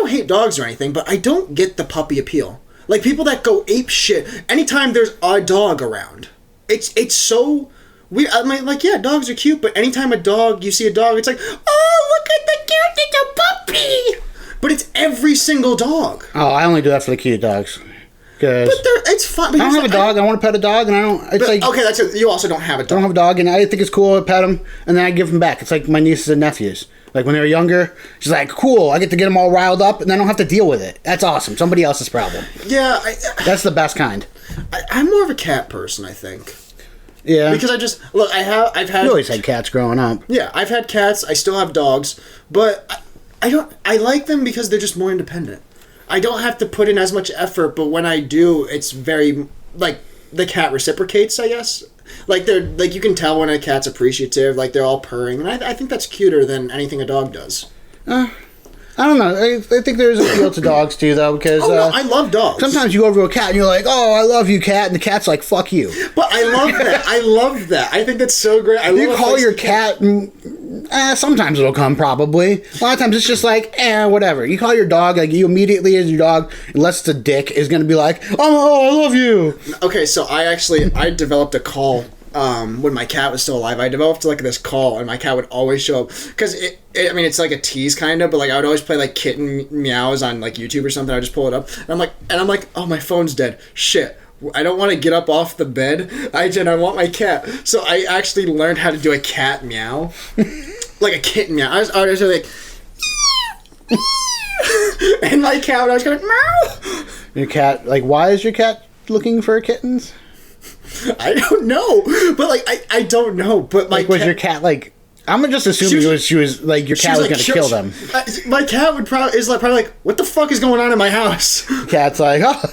hate dogs or anything, but I don't get the puppy appeal. People that go ape shit anytime there's a dog around. It's so weird. I'm yeah, dogs are cute, but anytime you see a dog, it's oh, look at the cute little puppy. But it's every single dog. Oh, I only do that for the cute dogs. But it's fun. I don't have a dog. I want to pet a dog, and I don't. It's like okay. That's it. You also don't have a dog. I don't have a dog, and I think it's cool to pet them, and then I give them back. It's like my nieces and nephews. Like when they were younger, she's like, "Cool, I get to get them all riled up, and I don't have to deal with it. That's awesome. Somebody else's problem." Yeah, that's the best kind. I'm more of a cat person, I think. Yeah, because I've had. You always had cats growing up. Yeah, I've had cats. I still have dogs, but I don't. I like them because they're just more independent. I don't have to put in as much effort, but when I do, it's very like the cat reciprocates, I guess. Like they're like you can tell when a cat's appreciative, like they're all purring, and I think that's cuter than anything a dog does. I don't know. I think there's a appeal to dogs too, though, because no, I love dogs. Sometimes you go over to a cat and you're like, "Oh, I love you, cat," and the cat's like, "Fuck you." But I love that. I love that. I think that's so great. You call your cat. Sometimes it'll come. Probably. A lot of times it's just like, whatever. You call your dog, like you immediately, as your dog, unless it's a dick, is going to be like, "Oh, I love you." Okay, so I developed a call. When my cat was still alive, I developed like this call, and my cat would always show up because it's like a tease kind of, but like I would always play like kitten meows on like YouTube or something. I would just pull it up, and I'm like, oh, my phone's dead. Shit, I don't want to get up off the bed. I want my cat. So I actually learned how to do a cat meow, like a kitten meow. I was like, and my cat, I was going meow. Your cat, like, why is your cat looking for kittens? I don't know, but like I don't know. But my was your cat like? I'm gonna just assume she was like your cat was gonna kill them. My cat would probably like, what the fuck is going on in my house? Cat's like, oh,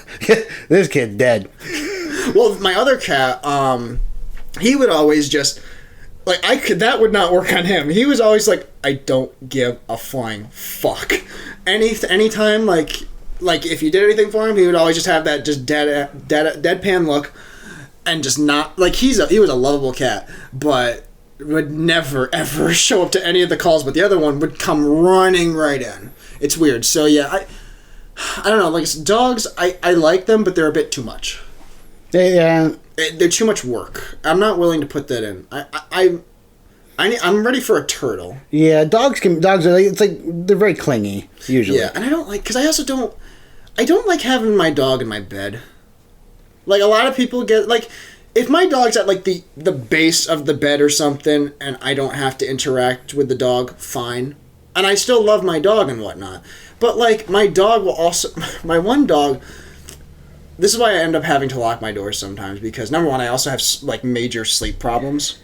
this kid's dead. Well, my other cat, he would always just like that would not work on him. He was always like, I don't give a flying fuck. Anytime like if you did anything for him, he would always just have that just deadpan look. And just not like he was a lovable cat, but would never ever show up to any of the calls. But the other one would come running right in. It's weird. So yeah, I don't know. Like dogs, I like them, but they're a bit too much. They're too much work. I'm not willing to put that in. I'm ready for a turtle. Yeah, dogs are like, it's like they're very clingy usually. Yeah, and I don't like because I also don't like having my dog in my bed. Like, a lot of people get, like, if my dog's at, like, the base of the bed or something, and I don't have to interact with the dog, fine. And I still love my dog and whatnot. But, like, my dog will also, my one dog, this is why I end up having to lock my doors sometimes, because, number one, I also have, like, major sleep problems.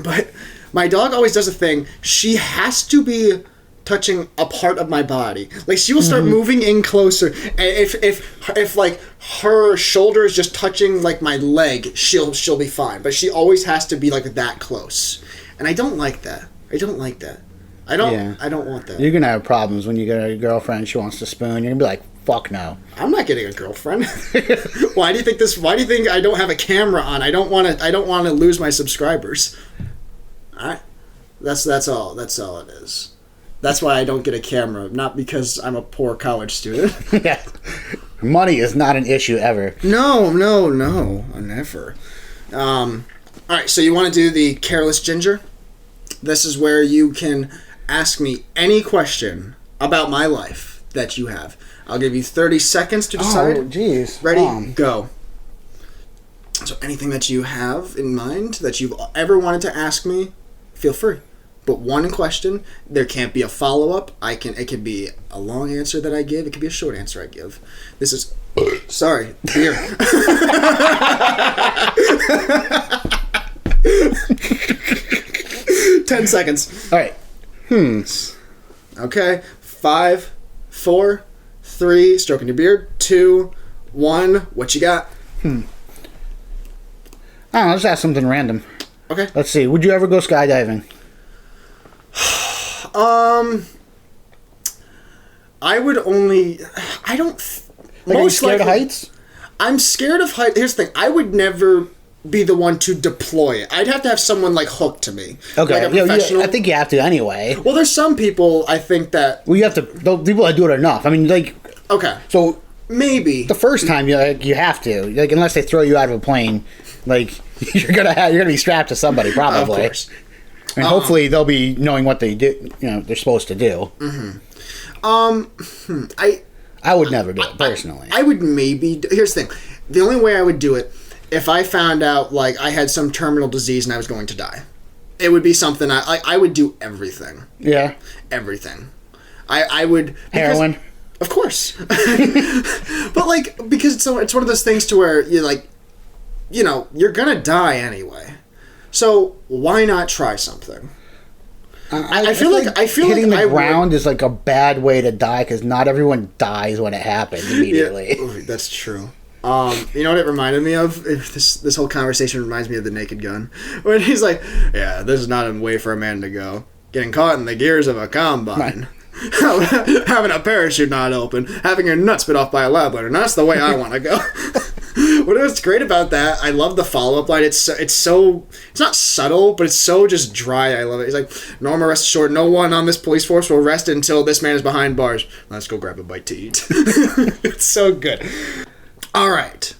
But my dog always does a thing, she has to be touching a part of my body. Like, she will start moving in closer, and if like her shoulder is just touching like my leg, she'll be fine. But she always has to be like that close, and I don't like that. I don't want that. You're gonna have problems when you get a girlfriend. She wants to spoon. You're gonna be like, fuck no. I'm not getting a girlfriend. Why do you think I don't have a camera on? I don't want to lose my subscribers. All right, that's all it is. That's why I don't get a camera, not because I'm a poor college student. Yeah. Money is not an issue ever. No, never. All right, so you want to do the Careless Ginger? This is where you can ask me any question about my life that you have. I'll give you 30 seconds to decide. Oh, jeez. Ready? Go. So anything that you have in mind that you've ever wanted to ask me, feel free. But one question, there can't be a follow-up. It can be a long answer that I give. It can be a short answer I give. This is... Sorry, beer. 10 seconds. All right. Okay. 5, 4, 3, stroking your beard. 2, 1. What you got? I don't know. Let's ask something random. Okay. Let's see. Would you ever go skydiving? I would only... I don't... Like, are you scared of heights? I'm scared of heights. Here's the thing. I would never be the one to deploy it. I'd have to have someone, like, hooked to me. Okay. Like a professional. I think you have to anyway. Well, there's some people, I think, that... Well, you have to... The people that do it are enough. I mean, like... Okay. So... Maybe. The first time, you have to. Like, unless they throw you out of a plane, like, you're gonna be strapped to somebody, probably. Of course. And hopefully they'll be knowing what they do, they're supposed to do. Mm-hmm. I would never do it, personally. I would maybe... Here's the thing. The only way I would do it, if I found out, like, I had some terminal disease and I was going to die. It would be something... I would do everything. Yeah. Everything. I would... Heroin. Of course. But, like, because it's one of those things to where you're like, you know, you're gonna die anyway. So, why not try something? I feel like hitting the ground is like a bad way to die because not everyone dies when it happens immediately. Yeah. Ooh, that's true. You know what it reminded me of? This whole conversation reminds me of The Naked Gun. When he's like, yeah, this is not a way for a man to go. Getting caught in the gears of a combine. Having a parachute not open. Having your nuts bit off by a lab letter. That's the way I want to go. What was great about that, I love the follow-up line. It's not subtle, but it's so just dry. I love it. He's like, Norma, rest assured, no one on this police force will rest until this man is behind bars. Let's go grab a bite to eat. It's so good. All right.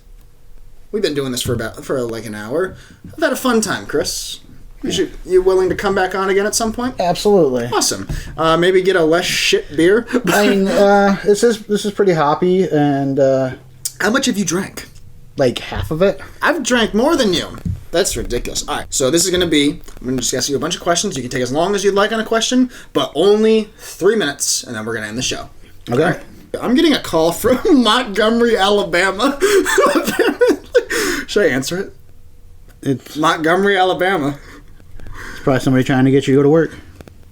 We've been doing this for like an hour. I've had a fun time, Chris. You willing to come back on again at some point? Absolutely. Awesome. Maybe get a less shit beer. I mean, this is pretty hoppy, and how much have you drank? Like half of it. I've drank more than you. That's ridiculous. All right, so this is going to be, I'm going to just ask you a bunch of questions. You can take as long as you'd like on a question, but only 3 minutes, and then we're going to end the show. Okay. Right. I'm getting a call from Montgomery, Alabama. Should I answer it? It's Montgomery, Alabama. probably somebody trying to get you to go to work.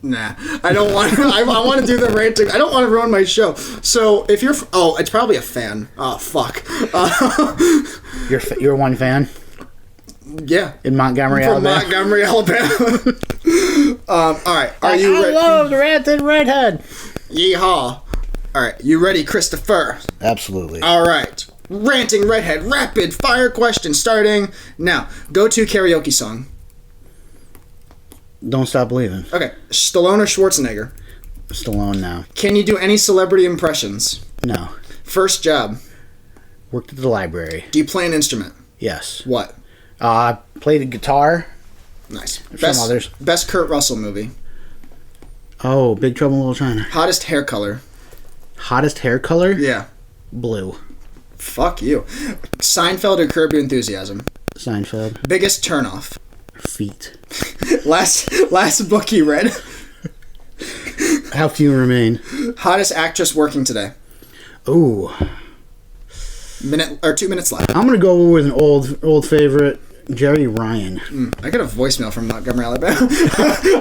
Nah, I don't want. I want to do the ranting. I don't want to ruin my show. So if you're, it's probably a fan. Oh fuck. You're one fan. Yeah. In Montgomery, From Alabama. Montgomery, Alabama. All right. Are you ready? I love the Ranting Redhead. Yeehaw. All right. You ready, Christopher? Absolutely. All right. Ranting Redhead. Rapid fire question starting now. Go-to karaoke song. Don't Stop Believing. Okay. Stallone or Schwarzenegger? Stallone now. Can you do any celebrity impressions? No. First job. Worked at the library. Do you play an instrument? Yes. What? Played the guitar. Nice. Some others. Best Kurt Russell movie. Oh, Big Trouble in Little China. Hottest hair color. Hottest hair color? Yeah. Blue. Fuck you. Seinfeld or Curb Your Enthusiasm? Seinfeld. Biggest turnoff. Feet. last book you read. How few remain. Hottest actress working today. Ooh. 2 minutes left. I'm gonna go with an old favorite, Jerry Ryan. I got a voicemail from Montgomery, Alabama.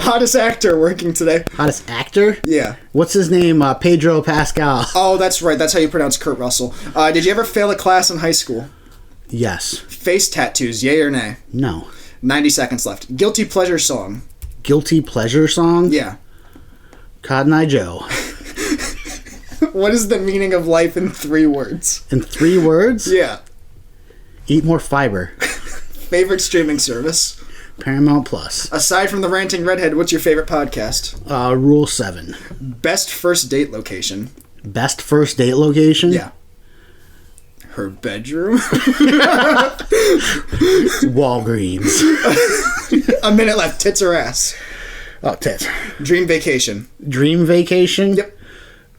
Hottest actor working today. Hottest actor? Yeah. What's his name? Pedro Pascal. Oh, that's right. That's how you pronounce Kurt Russell. Did you ever fail a class in high school? Yes. Face tattoos, yay or nay? No. 90 seconds left. Guilty pleasure song. Guilty pleasure song? Yeah. Cotton Eye Joe. What is the meaning of life in 3 words? In 3 words? Yeah. Eat more fiber. Favorite streaming service? Paramount Plus. Aside from the Ranting Redhead, what's your favorite podcast? Rule 7. Best first date location? Best first date location? Yeah. Her bedroom? Walgreens. A minute left. Tits or ass? Oh, tits. Dream vacation? Dream vacation? Yep.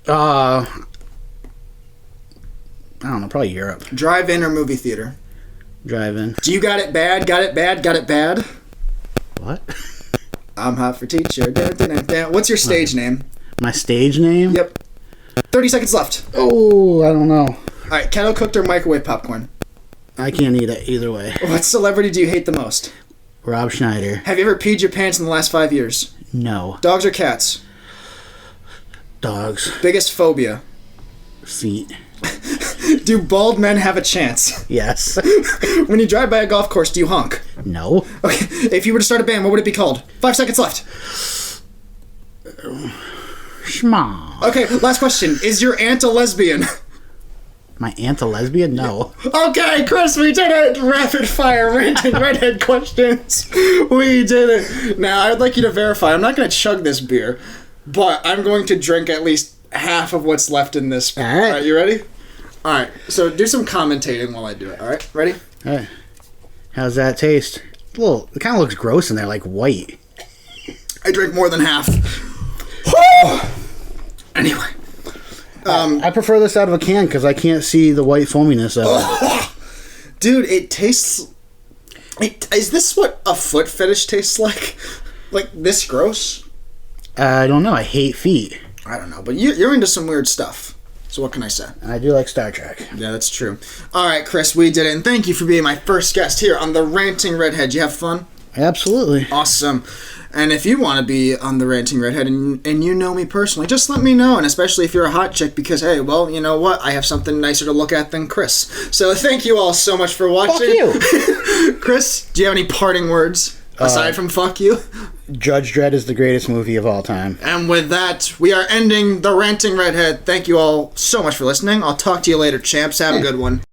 I don't know, probably Europe. Drive-in or movie theater? Drive-in. Do you got it bad? Got it bad? Got it bad? What? I'm hot for teacher. Dun, dun, dun, dun. What's your stage name? My stage name? Yep. 30 seconds left. Oh, I don't know. All right, kettle cooked or microwave popcorn? I can't eat it either way. What celebrity do you hate the most? Rob Schneider. Have you ever peed your pants in the last 5 years? No. Dogs or cats? Dogs. Biggest phobia? Feet. Do bald men have a chance? Yes. When you drive by a golf course, do you honk? No. Okay, if you were to start a band, what would it be called? 5 seconds left. Schma. Okay, last question. Is your aunt a lesbian? My aunt a lesbian? No. Okay, Chris, we did it! Rapid fire Ranting Redhead questions. We did it. Now, I'd like you to verify. I'm not going to chug this beer, but I'm going to drink at least half of what's left in this. All right. All right, you ready? All right, so do some commentating while I do it, all right? Ready? All right. How's that taste? It kind of looks gross in there, like white. I drank more than half. Anyway. I prefer this out of a can because I can't see the white foaminess of it. Dude, it tastes... Is this what a foot fetish tastes like? Like, this gross? I don't know. I hate feet. I don't know, but you're into some weird stuff. So what can I say? I do like Star Trek. Yeah, that's true. All right, Chris, we did it. And thank you for being my first guest here on The Ranting Redhead. You have fun? Absolutely. Awesome. And if you want to be on The Ranting Redhead and you know me personally, just let me know. And especially if you're a hot chick, because, hey, well, you know what? I have something nicer to look at than Chris. So thank you all so much for watching. Fuck you. Chris, do you have any parting words aside from fuck you? Judge Dredd is the greatest movie of all time. And with that, we are ending The Ranting Redhead. Thank you all so much for listening. I'll talk to you later, champs. Have a good one.